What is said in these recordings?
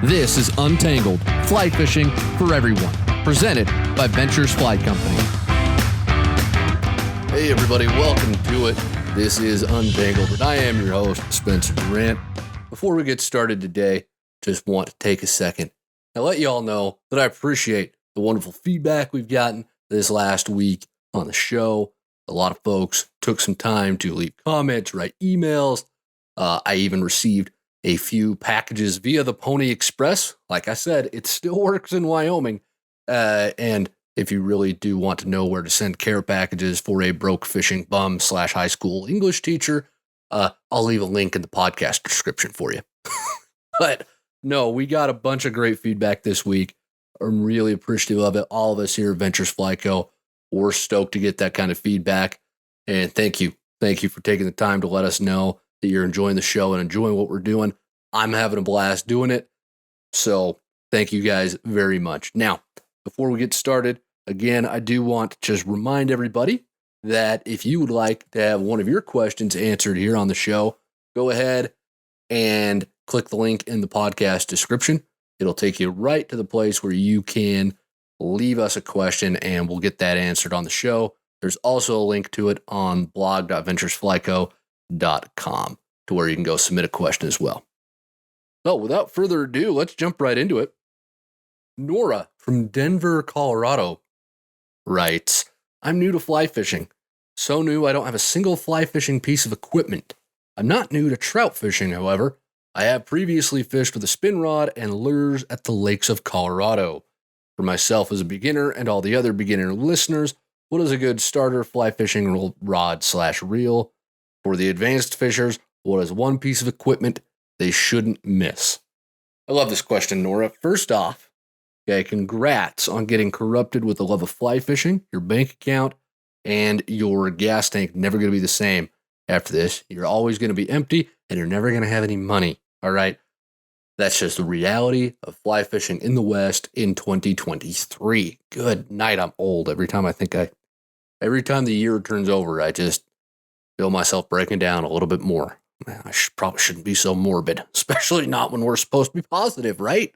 This is Untangled, fly fishing for everyone, presented by Ventures Fly Company. Hey everybody, welcome to it. This is Untangled, and I am your host, Spencer Durrant. Before we get started today, just want to take a second and let you all know that I appreciate the wonderful feedback we've gotten this last week on the show. A lot of folks took some time to leave comments, write emails. I even received a few packages via the Pony Express. Like I said, it still works in Wyoming. And if you really do want to know where to send care packages for a broke fishing bum / high school English teacher, I'll leave a link in the podcast description for you. But no, we got a bunch of great feedback this week. I'm really appreciative of it. All of us here at Ventures Fly Co. We're stoked to get that kind of feedback. And thank you. Thank you for taking the time to let us know that you're enjoying the show and enjoying what we're doing. I'm having a blast doing it. So thank you guys very much. Now, before we get started, again, I do want to just remind everybody that if you would like to have one of your questions answered here on the show, go ahead and click the link in the podcast description. It'll take you right to the place where you can leave us a question and we'll get that answered on the show. There's also a link to it on blog.venturesflyco.com to where you can go submit a question as well. So without further ado, let's jump right into it. Nora from Denver, Colorado writes, I'm new to fly fishing. So new I don't have a single fly fishing piece of equipment. I'm not new to trout fishing, however. I have previously fished with a spin rod and lures at the lakes of Colorado. For myself as a beginner and all the other beginner listeners, what is a good starter fly fishing rod / reel? For the advanced fishers, what is one piece of equipment they shouldn't miss? I love this question, Nora. First off, okay, congrats on getting corrupted with the love of fly fishing. Your bank account and your gas tank never going to be the same after this. You're always going to be empty and you're never going to have any money. All right. That's just the reality of fly fishing in the West in 2023. Good night. I'm old. Every time the year turns over, I just feel myself breaking down a little bit more. Man, I probably shouldn't be so morbid, especially not when we're supposed to be positive, right?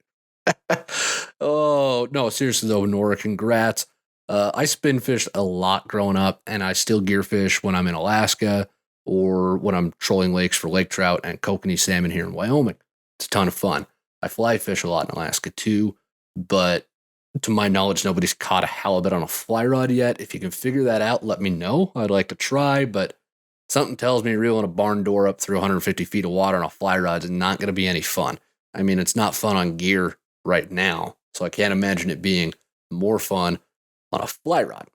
Oh, no, seriously though, Nora, congrats. I spin fished a lot growing up, and I still gear fish when I'm in Alaska or when I'm trolling lakes for lake trout and kokanee salmon here in Wyoming. It's a ton of fun. I fly fish a lot in Alaska too, but to my knowledge, nobody's caught a halibut on a fly rod yet. If you can figure that out, let me know. I'd like to try, but something tells me reeling a barn door up through 150 feet of water on a fly rod is not going to be any fun. I mean, it's not fun on gear right now, so I can't imagine it being more fun on a fly rod.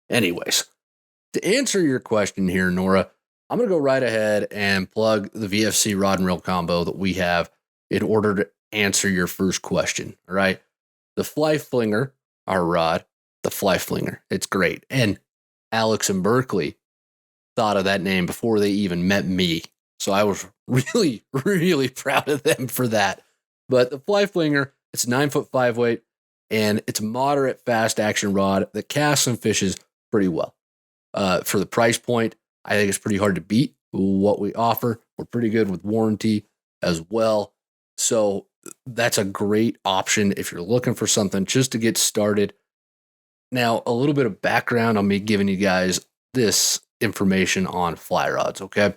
Anyways, to answer your question here, Nora, I'm going to go right ahead and plug the VFC rod and reel combo that we have in order to answer your first question, all right? The Fly Flinger, our rod, the Fly Flinger, it's great. And Alex and Berkeley thought of that name before they even met me. So I was really, really proud of them for that. But the Fly Flinger, it's 9-foot 5 weight, and it's a moderate fast action rod that casts and fishes pretty well. For the price point, I think it's pretty hard to beat what we offer. We're pretty good with warranty as well. So that's a great option if you're looking for something just to get started. Now, a little bit of background on me giving you guys this information on fly rods, okay?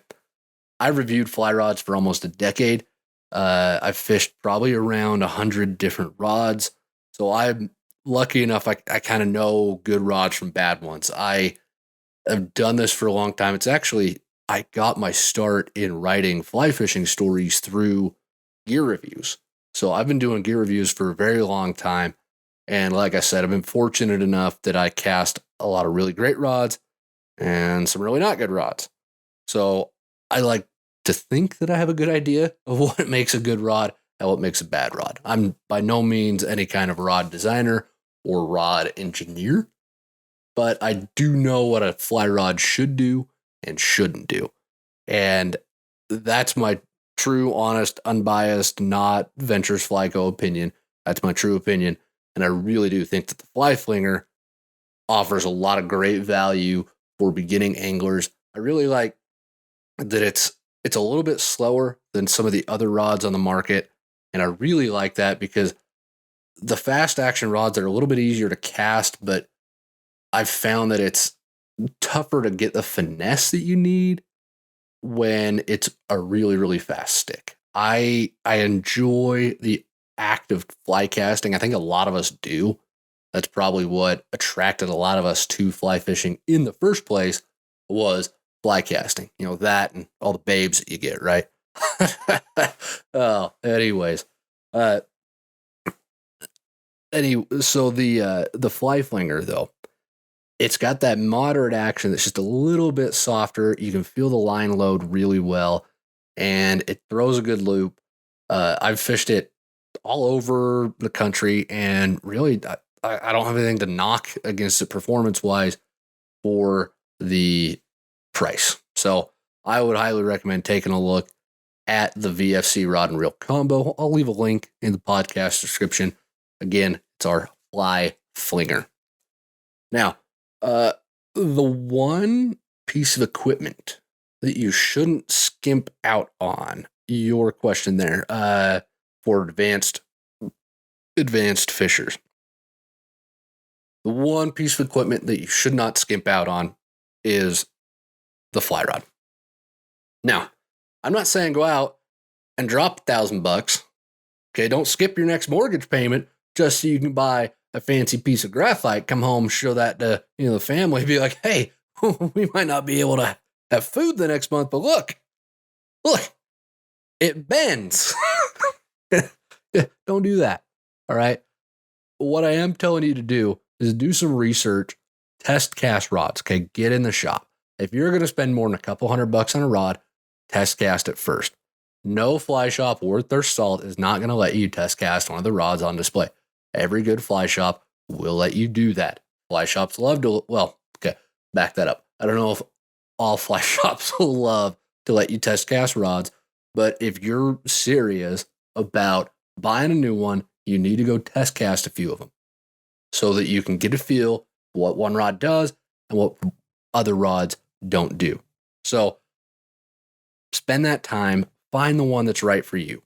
I've reviewed fly rods for almost a decade. I've fished probably around 100 different rods. So I'm lucky enough, I kind of know good rods from bad ones. I have done this for a long time. It's actually, I got my start in writing fly fishing stories through gear reviews. So I've been doing gear reviews for a very long time. And like I said, I've been fortunate enough that I cast a lot of really great rods and some really not good rods. So I like to think that I have a good idea of what makes a good rod and what makes a bad rod. I'm by no means any kind of rod designer or rod engineer, but I do know what a fly rod should do and shouldn't do. And that's my true, honest, unbiased, not Ventures Fly Co opinion. That's my true opinion. And I really do think that the Fly Flinger offers a lot of great value for beginning anglers. I really like that it's a little bit slower than some of the other rods on the market. And I really like that because the fast action rods are a little bit easier to cast, but I've found that it's tougher to get the finesse that you need when it's a really, really fast stick. I enjoy the act of fly casting. I think a lot of us do. That's probably what attracted a lot of us to fly fishing in the first place was fly casting. You know, that and all the babes that you get, right? Oh, anyways. So the fly flinger though, it's got that moderate action that's just a little bit softer. You can feel the line load really well, and it throws a good loop. I've fished it all over the country, and really, I don't have anything to knock against it performance-wise for the price. So I would highly recommend taking a look at the VFC Rod and Reel combo. I'll leave a link in the podcast description. Again, it's our fly flinger. Now, the one piece of equipment that you shouldn't skimp out on, your question there, for advanced fishers. The one piece of equipment that you should not skimp out on is the fly rod. Now, I'm not saying go out and drop $1,000. Okay, don't skip your next mortgage payment just so you can buy a fancy piece of graphite, come home, show that to the family, be like, hey, we might not be able to have food the next month, but look, it bends. Don't do that. All right. What I am telling you to do is do some research, test cast rods. Okay, get in the shop. If you're going to spend more than a couple $100 on a rod, test cast it first. No fly shop worth their salt is not going to let you test cast one of the rods on display. Every good fly shop will let you do that. Fly shops love to, back that up. I don't know if all fly shops will love to let you test cast rods, but if you're serious about buying a new one, you need to go test cast a few of them so that you can get a feel what one rod does and what other rods don't do. So spend that time, find the one that's right for you.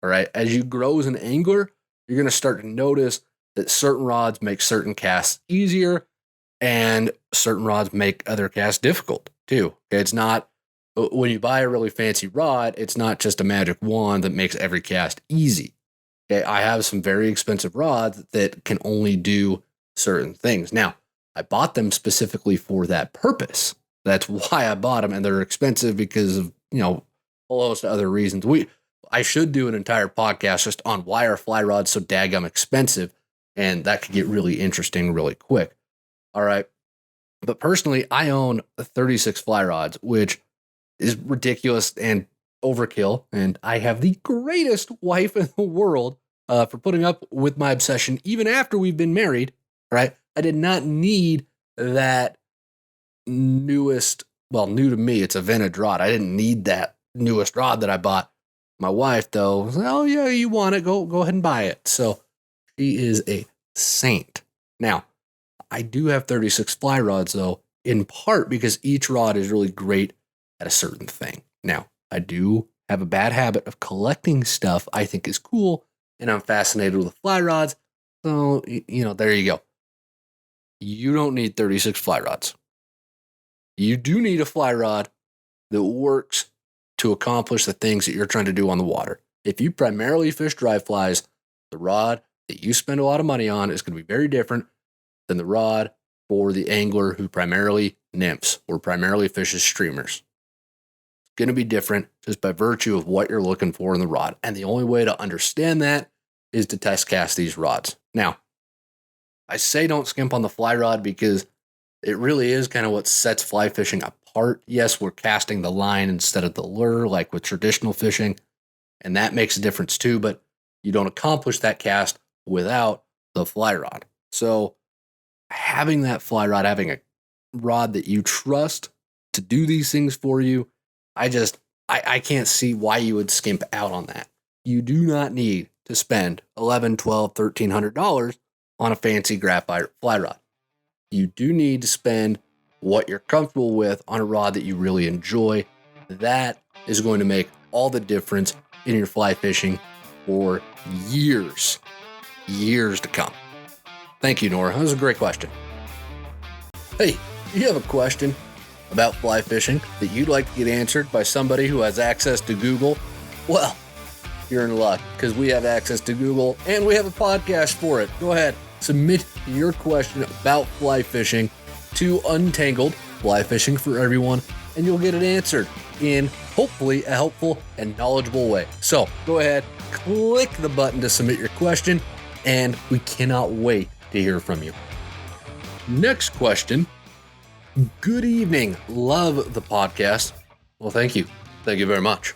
All right. As you grow as an angler, you're going to start to notice that certain rods make certain casts easier and certain rods make other casts difficult too. Okay, it's not, when you buy a really fancy rod, it's not just a magic wand that makes every cast easy. Okay, I have some very expensive rods that can only do certain things. Now, I bought them specifically for that purpose. That's why I bought them, and they're expensive because of, a whole host of other reasons. I should do an entire podcast just on why are fly rods so daggum expensive, and that could get really interesting really quick. All right. But personally, I own 36 fly rods, which is ridiculous and overkill. And I have the greatest wife in the world for putting up with my obsession, even after we've been married. Right. I did not need that new to me, it's a vintage rod. I didn't need that newest rod that I bought. My wife, though, was like, oh, yeah, you want it, go ahead and buy it. So she is a saint. Now, I do have 36 fly rods, though, in part because each rod is really great at a certain thing. Now, I do have a bad habit of collecting stuff I think is cool, and I'm fascinated with the fly rods. So, there you go. You don't need 36 fly rods. You do need a fly rod that works to accomplish the things that you're trying to do on the water. If you primarily fish dry flies, the rod that you spend a lot of money on is going to be very different than the rod for the angler who primarily nymphs or primarily fishes streamers. It's going to be different just by virtue of what you're looking for in the rod. And the only way to understand that is to test cast these rods. Now, I say don't skimp on the fly rod because it really is kind of what sets fly fishing apart. Yes, we're casting the line instead of the lure, like with traditional fishing, and that makes a difference too, but you don't accomplish that cast without the fly rod. So having that fly rod, having a rod that you trust to do these things for you, I can't see why you would skimp out on that. You do not need to spend $1,100, $1,200, $1,300 on a fancy graphite fly rod. You do need to spend what you're comfortable with on a rod that you really enjoy. That is going to make all the difference in your fly fishing for years to come. Thank you, Nora. That was a great question. Hey, do you have a question about fly fishing that you'd like to get answered by somebody who has access to Google? Well, you're in luck because we have access to Google and we have a podcast for it. Go ahead, submit your question about fly fishing to Untangled, Fly Fishing for Everyone, and you'll get it answered in hopefully a helpful and knowledgeable way. So go ahead, click the button to submit your question, and we cannot wait to hear from you. Next question. Good evening. Love the podcast. Well, thank you. Thank you very much.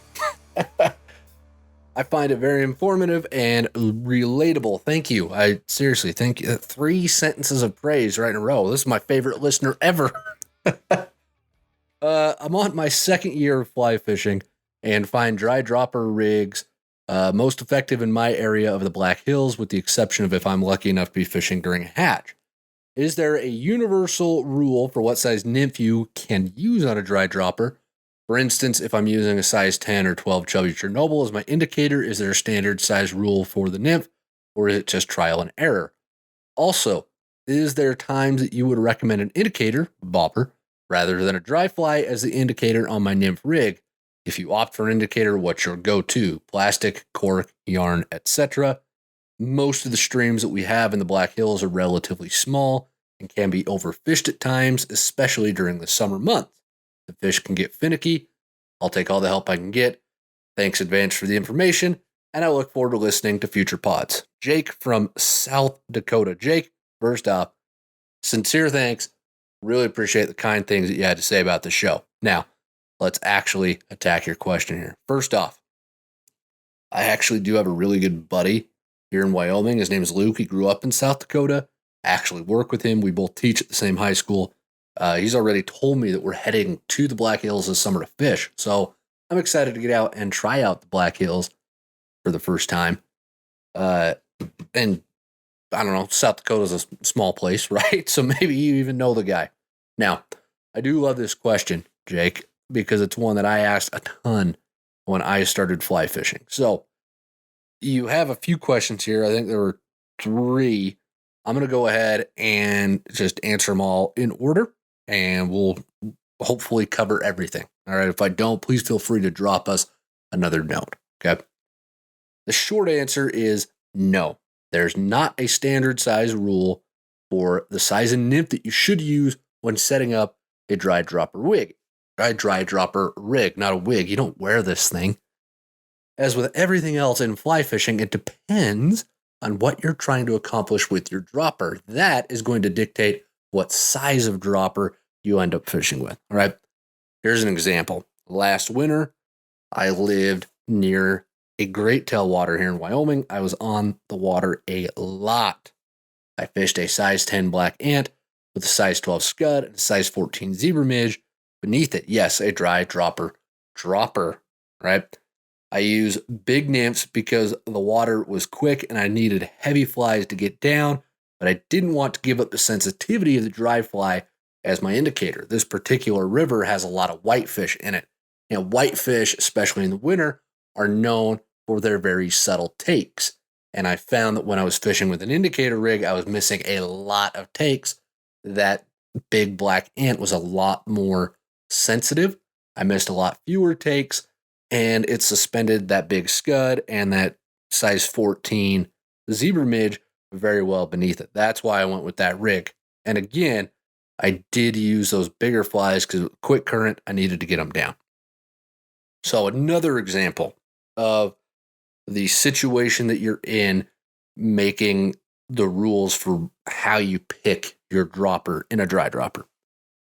I find it very informative and relatable. Thank you. I seriously thank you. 3 sentences of praise right in a row. This is my favorite listener ever. I'm on my 2nd year of fly fishing and find dry dropper rigs most effective in my area of the Black Hills, with the exception of if I'm lucky enough to be fishing during a hatch. Is there a universal rule for what size nymph you can use on a dry dropper? For instance, if I'm using a size 10 or 12 chubby Chernobyl as my indicator, is there a standard size rule for the nymph, or is it just trial and error? Also, is there times that you would recommend an indicator, bobber, rather than a dry fly as the indicator on my nymph rig? If you opt for an indicator, what's your go-to? Plastic, cork, yarn, etc. Most of the streams that we have in the Black Hills are relatively small and can be overfished at times, especially during the summer months. The fish can get finicky. I'll take all the help I can get. Thanks advance for the information, and I look forward to listening to future pods. Jake from South Dakota. Jake, first off, sincere thanks. Really appreciate the kind things that you had to say about the show. Now, let's actually attack your question here. First off, I actually do have a really good buddy here in Wyoming. His name is Luke. He grew up in South Dakota. I actually work with him. We both teach at the same high school. He's already told me that we're heading to the Black Hills this summer to fish. So I'm excited to get out and try out the Black Hills for the first time. And I don't know, South Dakota's a small place, right? So maybe you even know the guy. Now, I do love this question, Jake, because it's one that I asked a ton when I started fly fishing. So you have a few questions here. I think there were 3. I'm going to go ahead and just answer them all in order, and we'll hopefully cover everything. All right. If I don't, please feel free to drop us another note. Okay. The short answer is no. There's not a standard size rule for the size of nymph that you should use when setting up a dry dropper rig. A dry dropper rig, not a wig. You don't wear this thing. As with everything else in fly fishing, it depends on what you're trying to accomplish with your dropper. That is going to dictate what size of dropper you end up fishing with. All right. Here's an example. Last winter, I lived near a great tailwater here in Wyoming. I was on the water a lot. I fished a size 10 black ant with a size 12 scud and a size 14 zebra midge. Beneath it, yes, a dry dropper, right? I use big nymphs because the water was quick and I needed heavy flies to get down, but I didn't want to give up the sensitivity of the dry fly as my indicator. This particular river has a lot of whitefish in it, and whitefish, especially in the winter, are known for their very subtle takes. And I found that when I was fishing with an indicator rig, I was missing a lot of takes. That big black ant was a lot more sensitive. I missed a lot fewer takes, and it suspended that big scud and that size 14 zebra midge very well beneath it. That's why I went with that rig. And again, I did use those bigger flies because quick current, I needed to get them down. So another example of the situation that you're in, making the rules for how you pick your dropper in a dry dropper.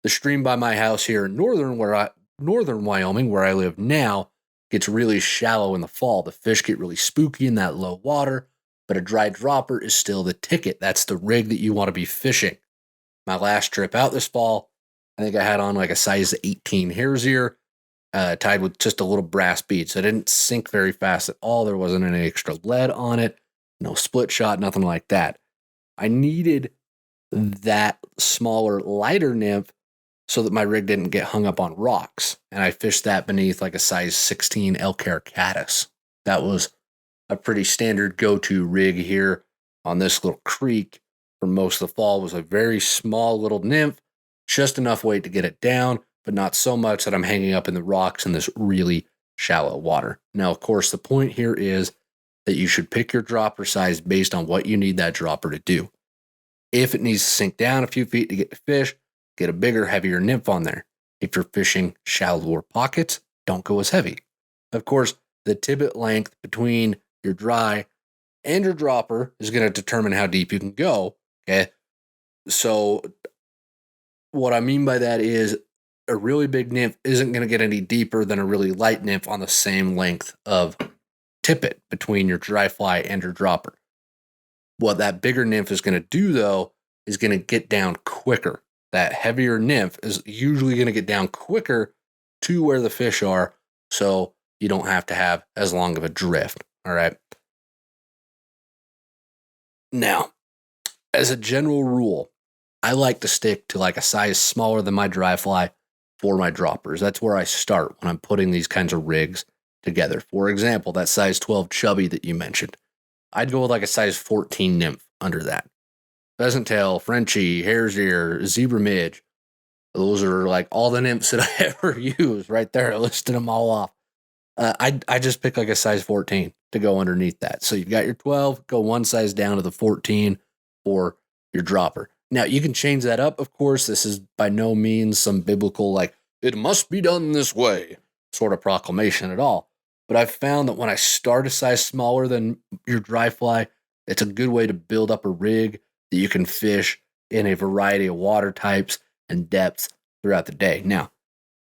The stream by my house here in northern Wyoming, where I live now, gets really shallow in the fall. The fish get really spooky in that low water, but a dry dropper is still the ticket. That's the rig that you want to be fishing. My last trip out this fall, I think I had on like a size 18 hare's ear, tied with just a little brass bead. So it didn't sink very fast at all. There wasn't any extra lead on it, no split shot, nothing like that. I needed that smaller, lighter nymph so that my rig didn't get hung up on rocks. And I fished that beneath like a size 16 elk hair caddis. That was a pretty standard go-to rig here on this little creek for most of the fall was a very small little nymph, just enough weight to get it down, but not so much that I'm hanging up in the rocks in this really shallow water. Now, of course, the point here is that you should pick your dropper size based on what you need that dropper to do. If it needs to sink down a few feet to get to fish, get a bigger, heavier nymph on there. If you're fishing shallower pockets, don't go as heavy. Of course, the tippet length between your dry and your dropper is going to determine how deep you can go. Okay. So what I mean by that is a really big nymph isn't going to get any deeper than a really light nymph on the same length of tippet between your dry fly and your dropper. What that bigger nymph is going to do, though, is going to get down quicker. That heavier nymph is usually going to get down quicker to where the fish are, so you don't have to have as long of a drift. All right. Now, as a general rule, I like to stick to like a size smaller than my dry fly for my droppers. That's where I start when I'm putting these kinds of rigs together. For example, that size 12 chubby that you mentioned, I'd go with like a size 14 nymph under that. Pheasant tail, Frenchie, hare's ear, zebra midge. Those are like all the nymphs that I ever use right there. I listed them all off. I just pick like a size 14 to go underneath that. So you've got your 12, go one size down to the 14 for your dropper. Now, you can change that up, of course. This is by no means some biblical, like, it must be done this way sort of proclamation at all. But I've found that when I start a size smaller than your dry fly, it's a good way to build up a rig that you can fish in a variety of water types and depths throughout the day. Now,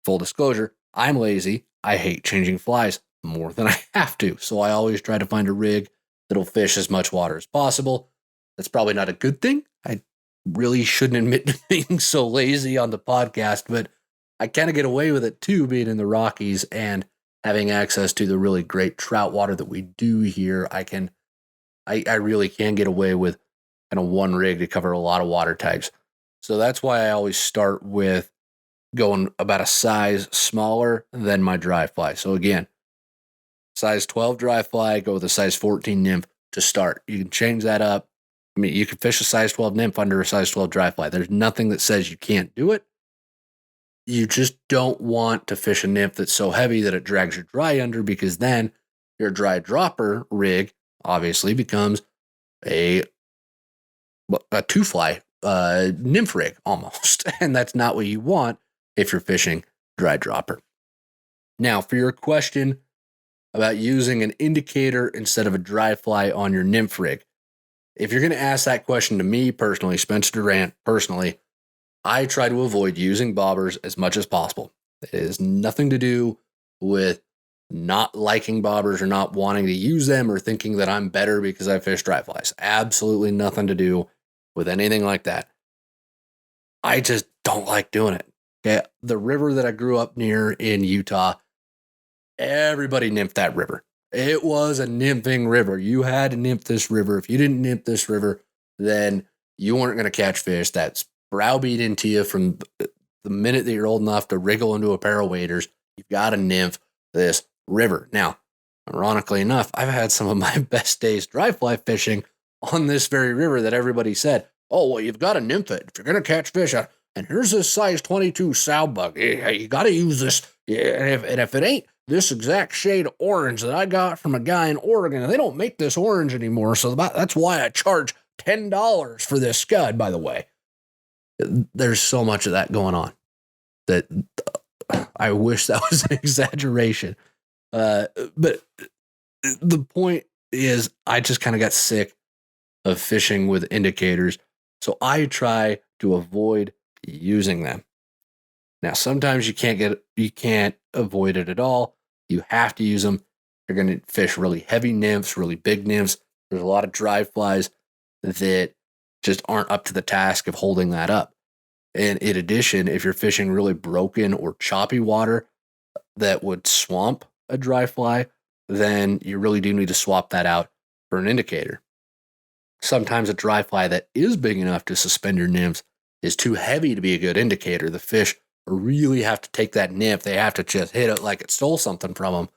full disclosure, I'm lazy. I hate changing flies more than I have to. So I always try to find a rig that'll fish as much water as possible. That's probably not a good thing. I really shouldn't admit to being so lazy on the podcast, but I kind of get away with it too, being in the Rockies and having access to the really great trout water that we do here. I really can get away with kind of one rig to cover a lot of water types. So that's why I always start with going about a size smaller than my dry fly. So again, size 12 dry fly, go with a size 14 nymph to start. You can change that up. I mean, you can fish a size 12 nymph under a size 12 dry fly. There's nothing that says you can't do it. You just don't want to fish a nymph that's so heavy that it drags your dry under, because then your dry dropper rig obviously becomes a two fly nymph rig almost. And that's not what you want if you're fishing dry dropper. Now, for your question about using an indicator instead of a dry fly on your nymph rig, if you're going to ask that question to me personally, Spencer Durrant personally, I try to avoid using bobbers as much as possible. It has nothing to do with not liking bobbers or not wanting to use them or thinking that I'm better because I fish dry flies. Absolutely nothing to do with anything like that. I just don't like doing it. Okay? The river that I grew up near in Utah, everybody nymphed that river. It was a nymphing river. You had to nymph this river. If you didn't nymph this river, then you weren't going to catch fish. That's browbeat into you from the minute that you're old enough to wriggle into a pair of waders. You've got to nymph this river. Now, ironically enough, I've had some of my best days dry fly fishing on this very river that everybody said, oh, well, you've got to nymph it if you're going to catch fish. And here's this size 22 sow bug. You got to use this. Yeah, and if it ain't this exact shade of orange that I got from a guy in Oregon, they don't make this orange anymore. So that's why I charge $10 for this scud, by the way. There's so much of that going on that I wish that was an exaggeration. But the point is, I just kind of got sick of fishing with indicators. So I try to avoid using them. Now, sometimes you can't avoid it at all. You have to use them. You're going to fish really heavy nymphs, really big nymphs. There's a lot of dry flies that just aren't up to the task of holding that up. And in addition, if you're fishing really broken or choppy water that would swamp a dry fly, then you really do need to swap that out for an indicator. Sometimes a dry fly that is big enough to suspend your nymphs is too heavy to be a good indicator. The fish really have to take that nymph. They have to just hit it like it stole something from them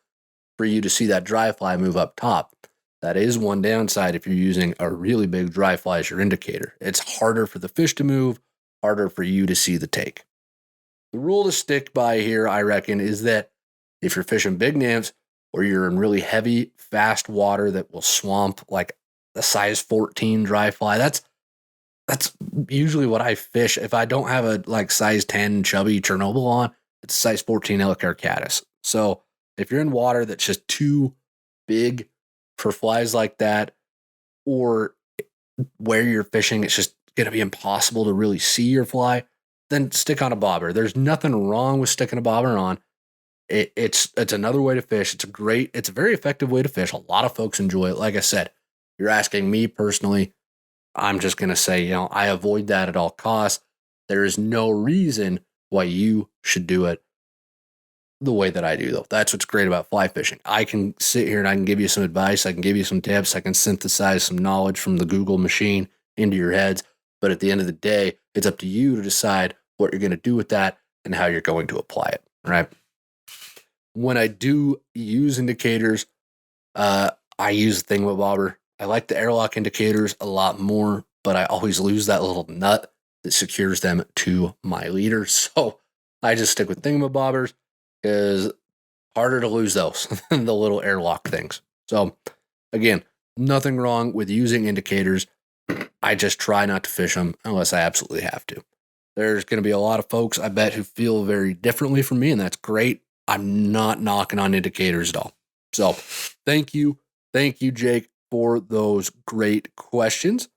for you to see that dry fly move up top. That is one downside if you're using a really big dry fly as your indicator. It's harder for the fish to move, harder for you to see the take. The rule to stick by here, I reckon, is that if you're fishing big nymphs or you're in really heavy, fast water that will swamp like a size 14 dry fly, that's usually what I fish. If I don't have a like size 10 chubby Chernobyl on, it's a size 14 Ellicare caddis. So if you're in water that's just too big for flies like that, or where you're fishing, it's just going to be impossible to really see your fly, then stick on a bobber. There's nothing wrong with sticking a bobber on. It's another way to fish. It's a very effective way to fish. A lot of folks enjoy it. Like I said, you're asking me personally, I'm just going to say, I avoid that at all costs. There is no reason why you should do it the way that I do, though. That's what's great about fly fishing. I can sit here and I can give you some advice. I can give you some tips. I can synthesize some knowledge from the Google machine into your heads. But at the end of the day, it's up to you to decide what you're going to do with that and how you're going to apply it, right? When I do use indicators, I use the thingamabobber. I like the airlock indicators a lot more, but I always lose that little nut that secures them to my leader. So I just stick with thingamabobbers because harder to lose those than the little airlock things. So again, nothing wrong with using indicators. I just try not to fish them unless I absolutely have to. There's going to be a lot of folks, I bet, who feel very differently from me, and that's great. I'm not knocking on indicators at all. So thank you, Jake, for those great questions.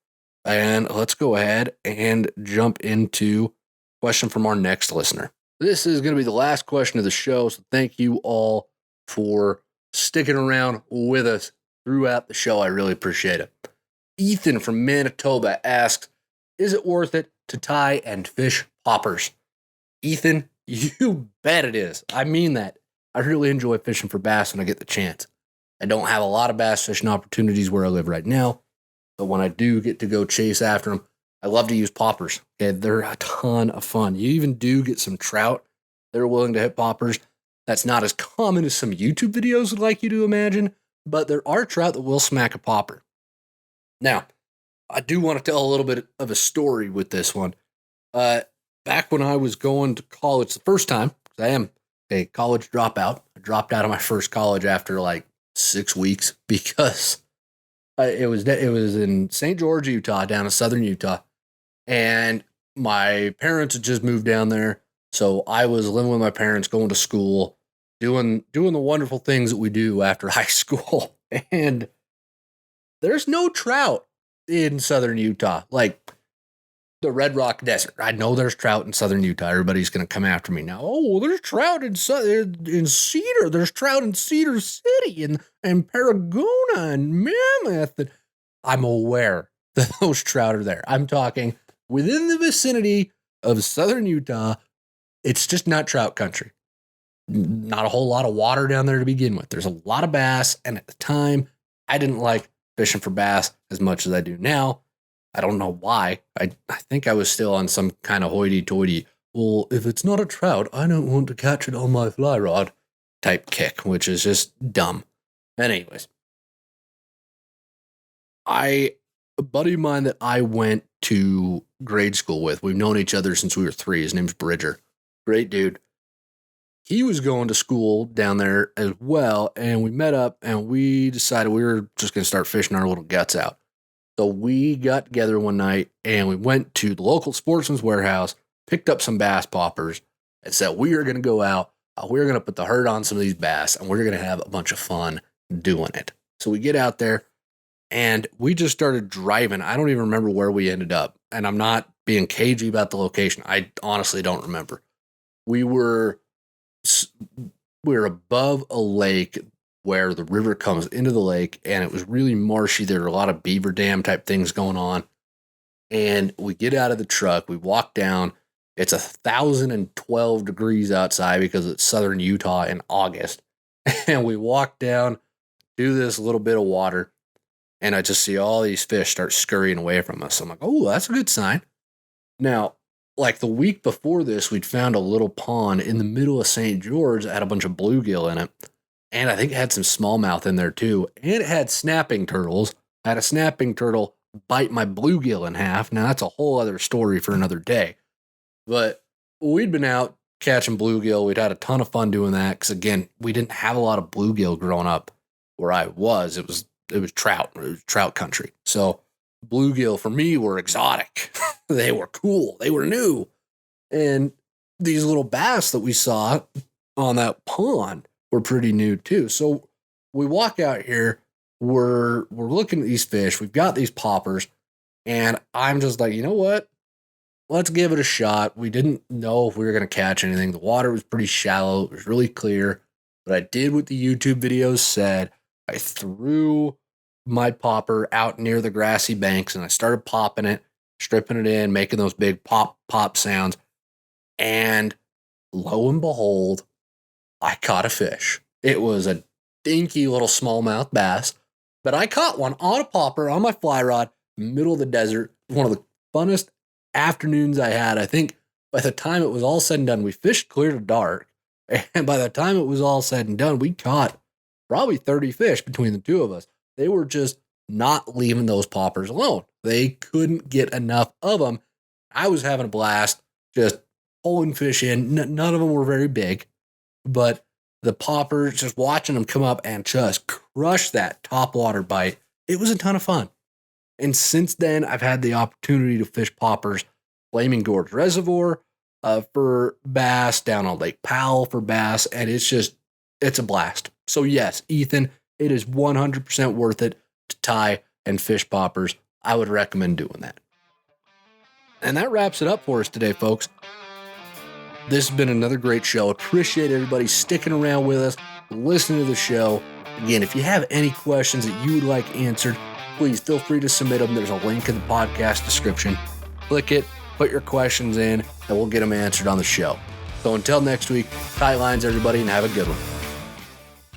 And let's go ahead and jump into a question from our next listener. This is going to be the last question of the show, so thank you all for sticking around with us throughout the show. I really appreciate it. Ethan from Manitoba asks, is it worth it to tie and fish poppers? Ethan, you bet it is. I mean that. I really enjoy fishing for bass when I get the chance. I don't have a lot of bass fishing opportunities where I live right now, but when I do get to go chase after them, I love to use poppers. Okay, they're a ton of fun. You even do get some trout that are willing to hit poppers. That's not as common as some YouTube videos would like you to imagine, but there are trout that will smack a popper. Now, I do want to tell a little bit of a story with this one. Back when I was going to college the first time, I am a college dropout. I dropped out of my first college after like 6 weeks because it was in St. George, Utah, down in southern Utah. And my parents had just moved down there. So I was living with my parents, going to school, doing the wonderful things that we do after high school. And there's no trout in southern Utah, like the Red Rock Desert. I know there's trout in southern Utah. Everybody's going to come after me now. Oh, there's trout in Cedar. There's trout in Cedar City and Paragona and Mammoth. And I'm aware that those trout are there. I'm talking within the vicinity of southern Utah. It's just not trout country. Not a whole lot of water down there to begin with. There's a lot of bass. And at the time, I didn't like fishing for bass as much as I do now. I don't know why. I think I was still on some kind of hoity-toity, well, if it's not a trout, I don't want to catch it on my fly rod type kick, which is just dumb. Anyways, a buddy of mine that I went to grade school with, we've known each other since we were 3. His name's Bridger. Great dude. He was going to school down there as well, and we met up, and we decided we were just going to start fishing our little guts out. So we got together one night, and we went to the local Sportsman's Warehouse, picked up some bass poppers, and said we are going to go out, we're going to put the herd on some of these bass, and we're going to have a bunch of fun doing it. So we get out there, and we just started driving. I don't even remember where we ended up, and I'm not being cagey about the location. I honestly don't remember. We were above a lake where the river comes into the lake, and it was really marshy. There were a lot of beaver dam type things going on. And we get out of the truck, we walk down. It's 1,012 degrees outside because it's southern Utah in August. And we walk down, do this little bit of water, and I just see all these fish start scurrying away from us. I'm like, oh, that's a good sign. Now, like the week before this, we'd found a little pond in the middle of St. George that had a bunch of bluegill in it. And I think it had some smallmouth in there too. And it had snapping turtles. I had a snapping turtle bite my bluegill in half. Now, that's a whole other story for another day. But we'd been out catching bluegill. We'd had a ton of fun doing that because, again, we didn't have a lot of bluegill growing up where I was. It was trout. It was trout country. So bluegill for me were exotic. They were cool. They were new. And these little bass that we saw on that pond were pretty new too. So we walk out here, we're looking at these fish. We've got these poppers, and I'm just like, you know what? Let's give it a shot. We didn't know if we were going to catch anything. The water was pretty shallow. It was really clear. But I did what the YouTube videos said. I threw my popper out near the grassy banks, and I started popping it, stripping it in, making those big pop sounds. And lo and behold, I caught a fish. It was a dinky little smallmouth bass, but I caught one on a popper on my fly rod, middle of the desert. One of the funnest afternoons I had. I think by the time it was all said and done, we fished clear to dark. And by the time it was all said and done, we caught probably 30 fish between the two of us. They were just not leaving those poppers alone. They couldn't get enough of them. I was having a blast just pulling fish in. None of them were very big, but the poppers, just watching them come up and just crush that top water bite, it was a ton of fun. And since then, I've had the opportunity to fish poppers, Flaming Gorge Reservoir for bass, down on Lake Powell for bass, and it's a blast. So yes, Ethan, it is 100% worth it to tie and fish poppers. I would recommend doing that. And that wraps it up for us today, folks. This has been another great show. Appreciate everybody sticking around with us, listening to the show. Again, if you have any questions that you would like answered, please feel free to submit them. There's a link in the podcast description. Click it, put your questions in, and we'll get them answered on the show. So until next week, tight lines, everybody, and have a good one.